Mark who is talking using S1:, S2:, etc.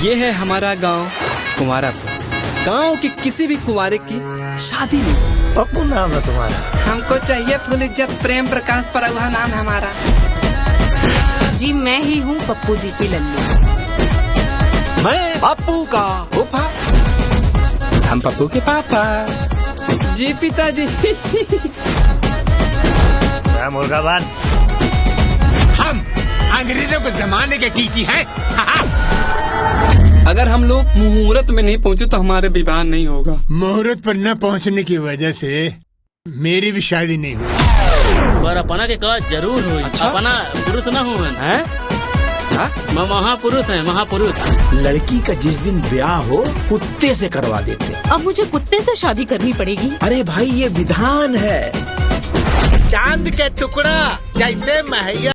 S1: ये है हमारा गांव कुंवारापुर। गांव के किसी भी कुंवारे की शादी नहीं।
S2: पप्पू नाम है तुम्हारा?
S1: हमको चाहिए फुल इज्जत प्रेम प्रकाश परगुहा नाम है हमारा।
S3: जी मैं ही हूँ पप्पू जी की लल्लू।
S2: मैं पप्पू का फूफा।
S1: हम पप्पू के पापा। जी पिताजी।
S2: मुर्गाबाद।
S4: हम अंग्रेजों के जमाने के टीटी हैं।
S1: अगर हम लोग मुहूर्त में नहीं पहुँचे तो हमारे विवाह नहीं होगा।
S4: मुहूर्त पर न पहुंचने की वजह से मेरी भी शादी नहीं हुई।
S5: पर अपना के कहा जरूर हुई।
S1: अच्छा?
S5: अपना पुरुष न हुए
S1: हैं?
S5: महापुरुष है, महापुरुष।
S2: लड़की का जिस दिन ब्याह हो कुत्ते से करवा देते।
S3: अब मुझे कुत्ते से शादी करनी पड़ेगी।
S2: अरे भाई ये विधान है। चांद के टुकड़ा जैसे महैया